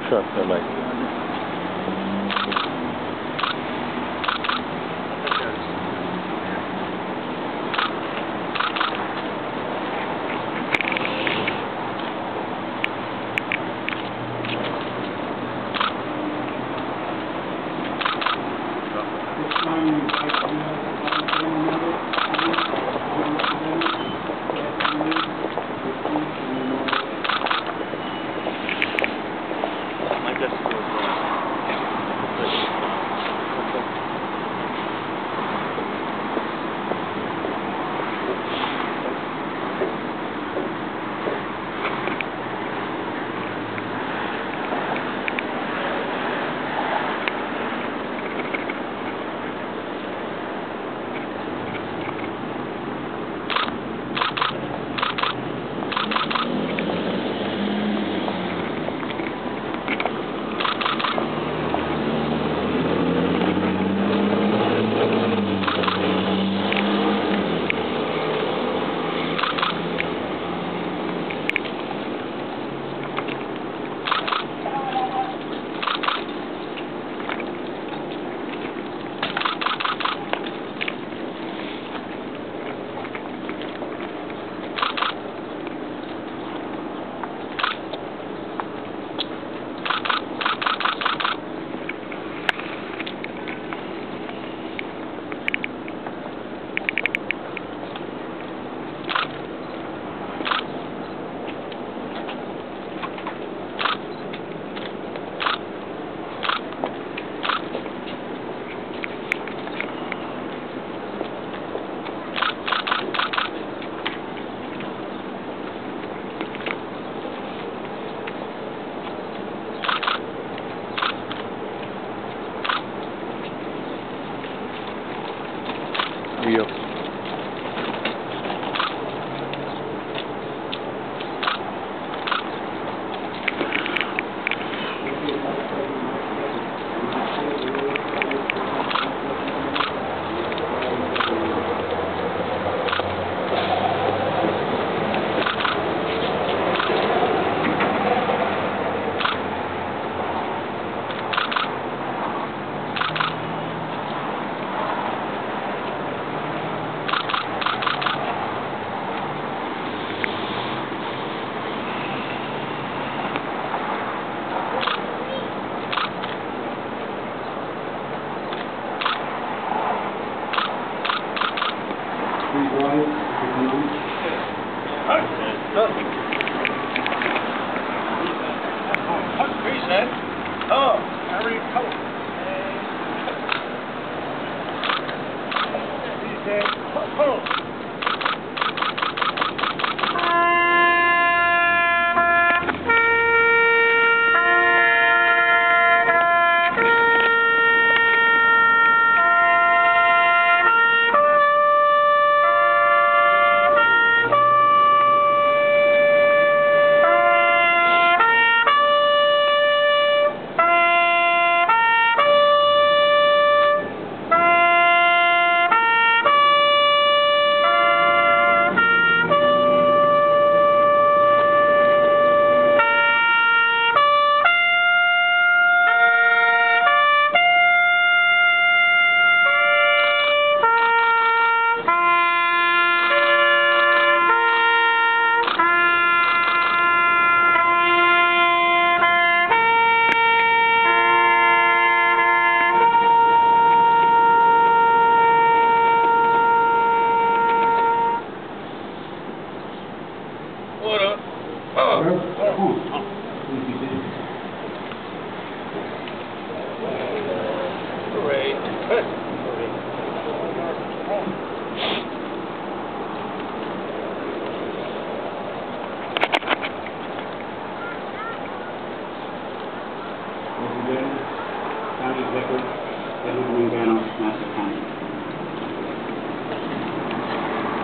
Sure, they're like. My guess is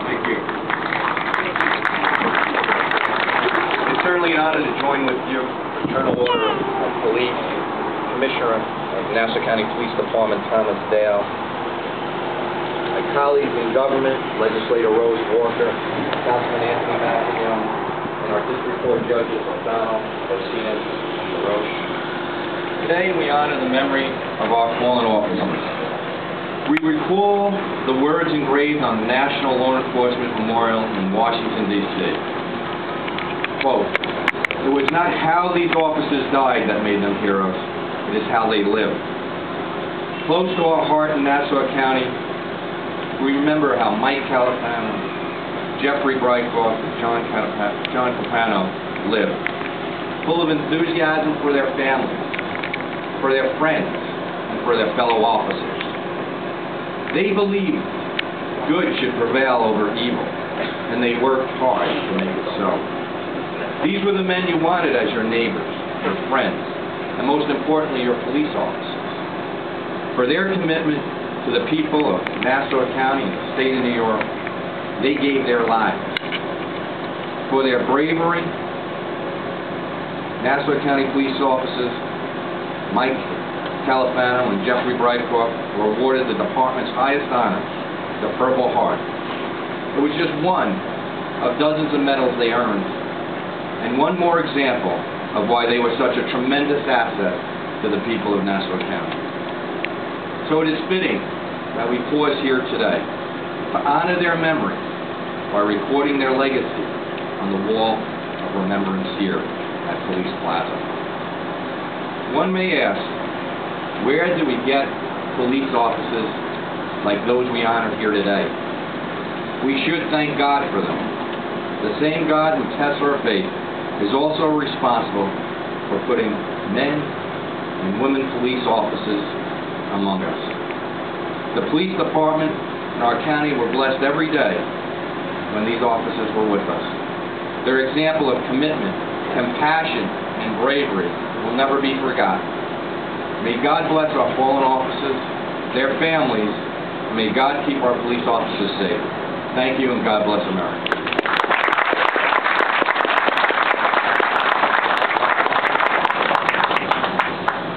Thank you. It's certainly an honor to join with you, Fraternal Order of Police, Commissioner of Nassau County Police Department, Thomas Dale, my colleagues in government, Legislator Rose Walker, Councilman Anthony McEnroe, and our District Court judges, O'Donnell, Garcia, and LaRoche. Today we honor the memory of our fallen officers. We recall the words engraved on the National Law Enforcement Memorial in Washington, D.C. Quote, "It was not how these officers died that made them heroes, it is how they lived." Close to our heart in Nassau County, we remember how Mike Califano, Jeffrey Brightcroft, and John Capano lived, full of enthusiasm for their families, for their friends, and for their fellow officers. They believed good should prevail over evil, and they worked hard to make it so. These were the men you wanted as your neighbors, your friends, and most importantly, your police officers. For their commitment to the people of Nassau County and the state of New York, they gave their lives. For their bravery, Nassau County police officers Mike Califano and Jeffrey Brightcroft were awarded the department's highest honor, the Purple Heart. It was just one of dozens of medals they earned, and one more example of why they were such a tremendous asset to the people of Nassau County. So it is fitting that we pause here today to honor their memory by recording their legacy on the wall of remembrance here at Police Plaza. One may ask, where do we get police officers like those we honor here today? We should thank God for them. The same God who tests our faith is also responsible for putting men and women police officers among us. The police department and our county were blessed every day when these officers were with us. Their example of commitment, compassion, and bravery will never be forgotten. May God bless our fallen officers, their families, and may God keep our police officers safe. Thank you, and God bless America.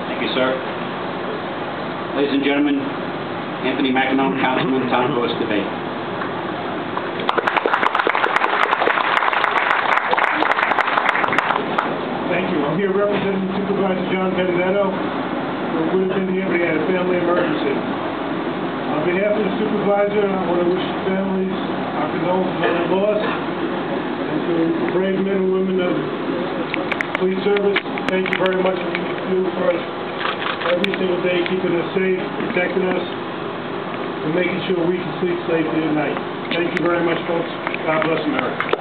Thank you, sir. Ladies and gentlemen, Anthony McEnroe, Councilman, Town Voice Debate. Thank you. I'm here representing Supervisor John Benedetto, who would have been here but he had a family emergency. On behalf of the supervisor, I want to wish the families our condolences on their loss, and to the brave men and women of the police service, thank you very much for what you do for us every single day, keeping us safe, protecting us, and making sure we can sleep safely at night. Thank you very much, folks. God bless America.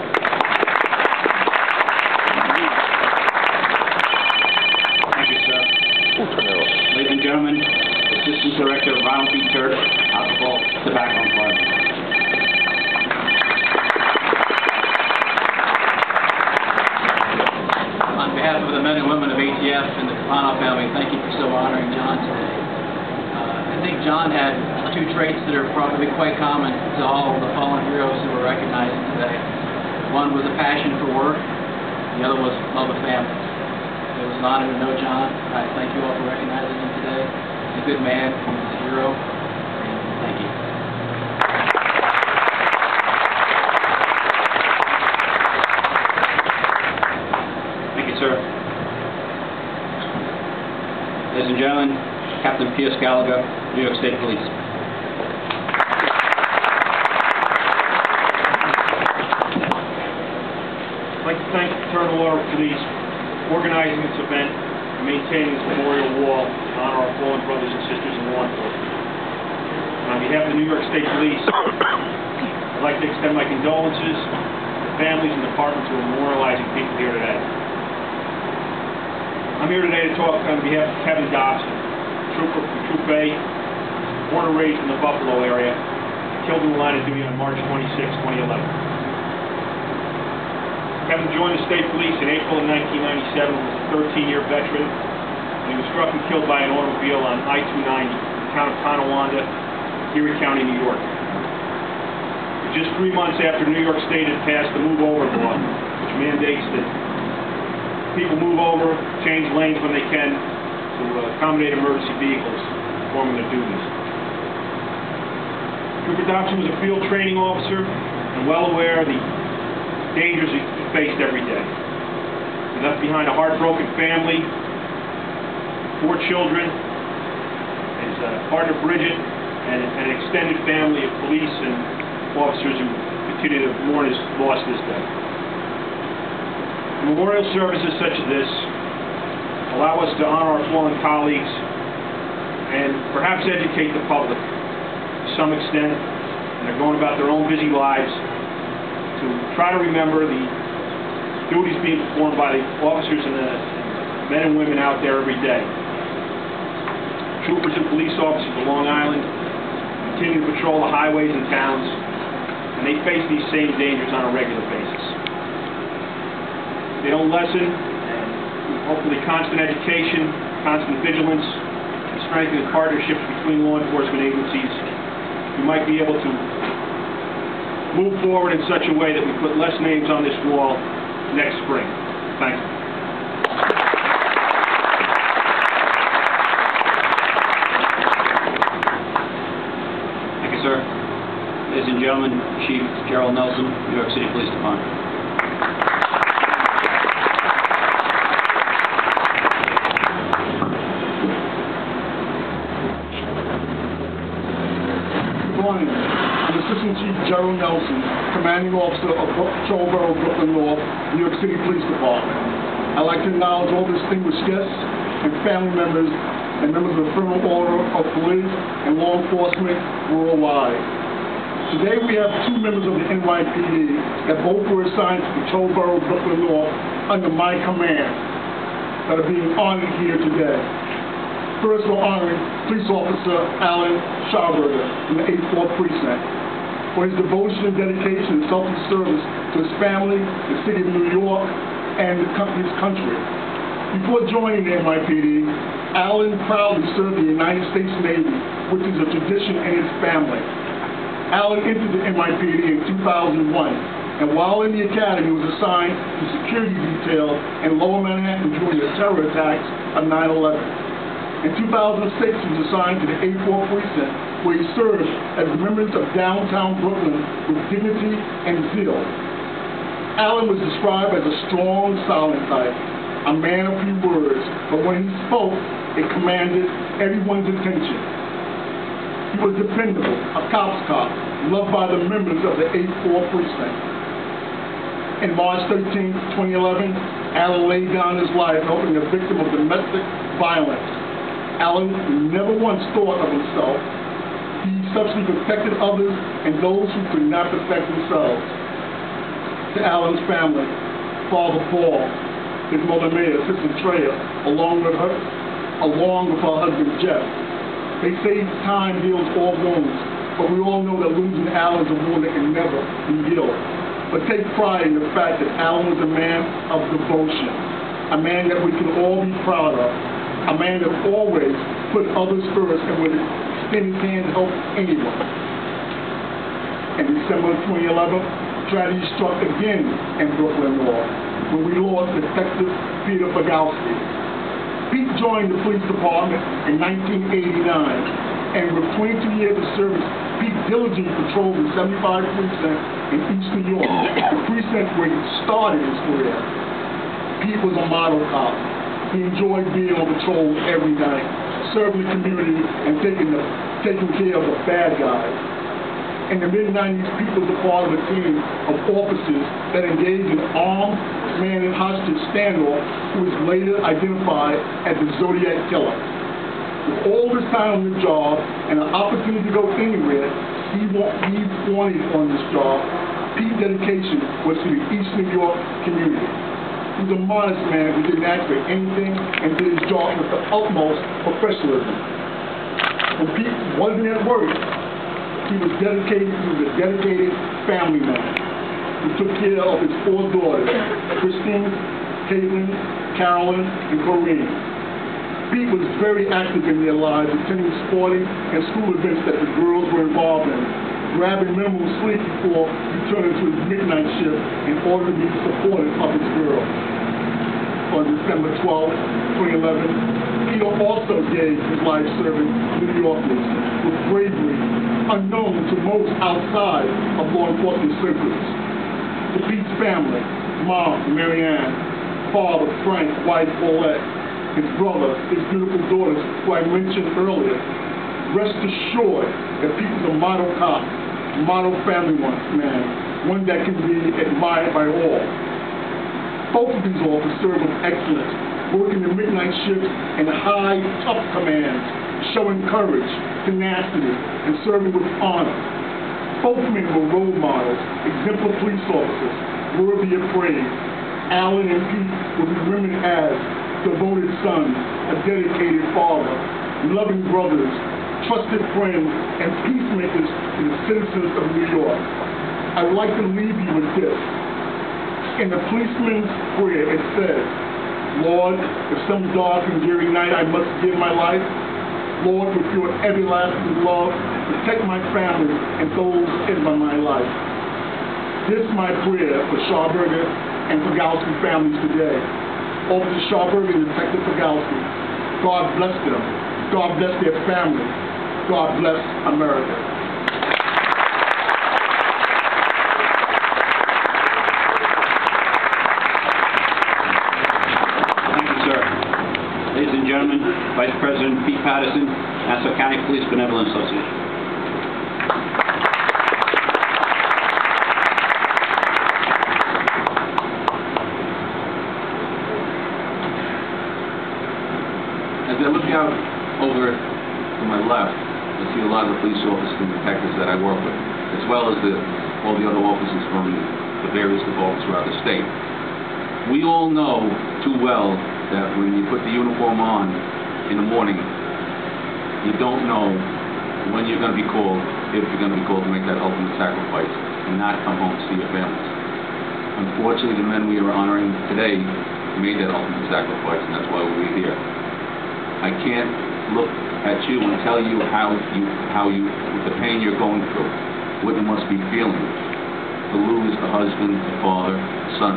behalf of the men and women of ATF and the Capano family, thank you for so honoring John today. I think John had two traits that are probably quite common to all the fallen heroes who we're recognizing today. One was a passion for work, the other was love of family. It was an honor to know John. I thank you all for recognizing him today. He's a good man, he's a hero, and thank you. Thank you, sir. Ladies and gentlemen, Captain P.S. Gallagher, New York State Police. I'd like to thank the Fraternal Order of Police for organizing this event and maintaining this memorial wall to honor our fallen brothers and sisters in law enforcement. And on behalf of the New York State Police, I'd like to extend my condolences to families and departments who are memorializing people here today. I'm here today to talk on behalf of Kevin Dobson, trooper from Troop A, born and raised in the Buffalo area, killed in the line of duty on March 26, 2011. Kevin joined the state police in April of 1997, was a 13-year veteran, and he was struck and killed by an automobile on I-290 in the town of Tonawanda, Erie County, New York. Just 3 months after New York State had passed the Move Over law, which mandates that people move over, change lanes when they can to accommodate emergency vehicles performing their duties. Trooper Dobson was a field training officer and well aware of the dangers he faced every day. He left behind a heartbroken family, 4 children, his partner Bridget, and an extended family of police and officers who continue to mourn his loss this day. Memorial services such as this allow us to honor our fallen colleagues and perhaps educate the public to some extent, and they're going about their own busy lives, to try to remember the duties being performed by the officers and the men and women out there every day. Troopers and police officers of Long Island continue to patrol the highways and towns, and they face these same dangers on a regular basis. They don't lessen, and hopefully constant education, constant vigilance, and strengthened partnerships between law enforcement agencies, we might be able to move forward in such a way that we put less names on this wall next spring. Thank you. Thank you, sir. Ladies and gentlemen, Chief Gerald Nelson, New York City Police Department. I'm Assistant Chief Gerald Nelson, Commanding Officer of Patrol Borough, Brooklyn North, New York City Police Department. I'd like to acknowledge all distinguished guests and family members and members of the Fraternal Order of Police and law enforcement worldwide. Today we have 2 members of the NYPD that both were assigned to Patrol Borough, Brooklyn North under my command that are being honored here today. First, we're honoring Police Officer Alan Schauberger from the 8th Ward Precinct for his devotion and dedication and selfless service to his family, the city of New York, and his country. Before joining the NYPD, Alan proudly served the United States Navy, which is a tradition in his family. Alan entered the NYPD in 2001, and while in the academy was assigned to security detail in Lower Manhattan during the terror attacks of 9/11. In 2006, he was assigned to the 8th Ward Precinct, where he served as members of downtown Brooklyn with dignity and zeal. Alan was described as a strong, silent type, a man of few words, but when he spoke, it commanded everyone's attention. He was dependable, a cop's cop, loved by the members of the 8th Ward Precinct. In March 13, 2011, Alan laid down his life helping a victim of domestic violence. Alan never once thought of himself. He subsequently protected others and those who could not protect themselves. To Alan's family, Father Paul, his mother Maya, Sister Treya, along with her husband Jeff. They say time heals all wounds, but we all know that losing Alan is a wound that can never be healed. But take pride in the fact that Alan was a man of devotion. a man that we can all be proud of, a man that always put others first and would extend his hand to help anyone. In December of 2011, tragedy struck again in Brooklyn North, when we lost Detective Peter Bogowski. Pete joined the police department in 1989, and with 22 years of service, Pete diligently patrolled the 75 precinct in East New York, the precinct where he started his career. Pete was a model cop. He enjoyed being on patrol every night, serving the community and taking care of the bad guys. In the mid-90s, Pete was a part of a team of officers that engaged in armed man and hostage standoff, who was later identified as the Zodiac Killer. With all this time on the job and an opportunity to go anywhere he wanted on this job, Pete's dedication was to the East New York community. He was a modest man who didn't ask for anything and did his job with the utmost professionalism. When Pete wasn't at work, he was a dedicated family man who took care of his 4 daughters, Christine, Caitlin, Carolyn, and Corinne. Pete was very active in their lives, attending sporting and school events that the girls were involved in, grabbing minimal sleep before returning to his midnight shift in order to be supportive of his girls. On December 12, 2011, Peter also gave his life serving New Yorkers with bravery unknown to most outside of law enforcement circles. To Pete's family, Mom, Marianne, father, Frank, wife, Paulette, his brother, his beautiful daughters, who I mentioned earlier, rest assured that Pete is a model cop, a model family man, one that can be admired by all. Both of these officers serve with excellence, working the midnight shifts in high, tough commands, showing courage, tenacity, and serving with honor. Both men were role models, exemplary police officers, worthy of praise. Alan and Pete will be remembered as devoted sons, a dedicated father, loving brothers, trusted friends, and peacemakers to the citizens of New York. I would like to leave you with this. In the policeman's prayer, it says, Lord, if some dark and dreary night I must give my life, Lord, with your everlasting love, protect my family and those in my life. This is my prayer for Scharberger and Bogowski families today. Officer Scharberger and Detective Bogowski, God bless them. God bless their family. God bless America. Ladies and gentlemen, Vice President Pete Patterson, Nassau County Police Benevolent Association. As I look out over to my left, I see a lot of the police officers and detectives that I work with, as well as all the other officers from the various departments throughout the state. We all know too well that when you put the uniform on in the morning, you don't know when you're going to be called, if you're going to be called to make that ultimate sacrifice and not come home to see your families. Unfortunately, the men we are honoring today made that ultimate sacrifice, and that's why we're here. I can't look at you and tell you how you, with the pain you're going through, what you must be feeling to lose a husband, a father, a son,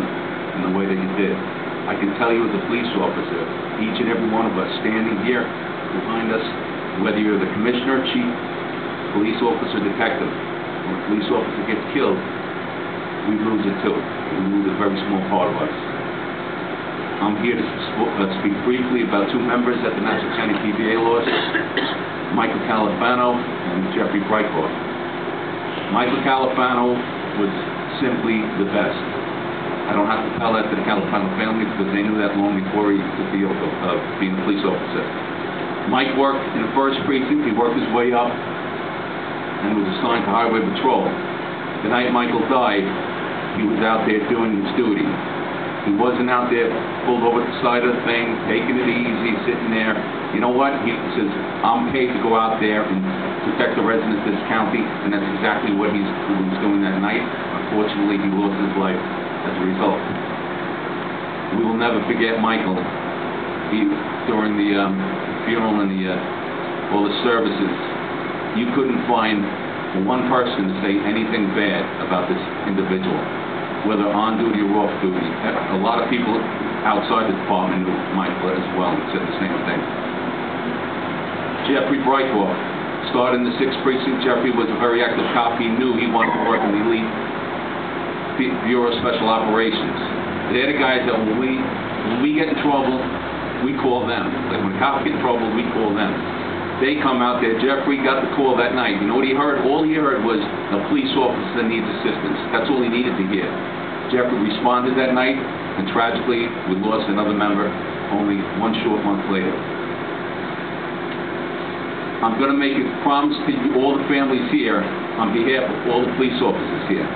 in the way that you did. I can tell you as a police officer, each and every one of us standing here behind us, whether you're the commissioner, chief, police officer, detective, when a police officer gets killed, we lose it too. We lose a very small part of us. I'm here to speak briefly about 2 members that the Nassau County PBA lost, Michael Califano and Jeffrey Brightcroft. Michael Califano was simply the best. I don't have to tell that to the Califano family because they knew that long before he took the oath of being a police officer. Mike worked in the 1st precinct. He worked his way up and was assigned to highway patrol. The night Michael died, he was out there doing his duty. He wasn't out there pulled over the side of the thing, taking it easy, sitting there. You know what? He says, I'm paid to go out there and protect the residents of this county, and that's exactly what he was doing that night. Unfortunately, he lost his life as a result. We will never forget Michael. During the funeral and all the services, you couldn't find one person to say anything bad about this individual, whether on duty or off duty. A lot of people outside the department knew Michael as well and said the same thing. Jeffrey Breithoff started in the 6th Precinct. Jeffrey was a very active cop. He knew he wanted to work in the elite Bureau of Special Operations. They're the guys that when we get in trouble, we call them. Like when cops get in trouble, we call them. They come out there. Jeffrey got the call that night. You know what he heard? All he heard was a police officer needs assistance. That's all he needed to hear. Jeffrey responded that night, and tragically, we lost another member only one short month later. I'm going to make a promise to you, all the families here, on behalf of all the police officers here.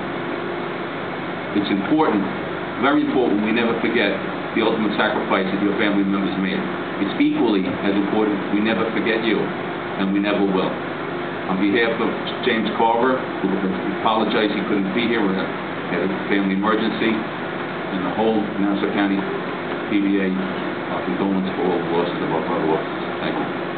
It's important, very important, we never forget the ultimate sacrifice that your family members made. It's equally as important we never forget you, and we never will. On behalf of James Carver, who apologized he couldn't be here, we had a family emergency, and the whole Nassau County PBA, our condolences for all the losses of our brother officers. Thank you.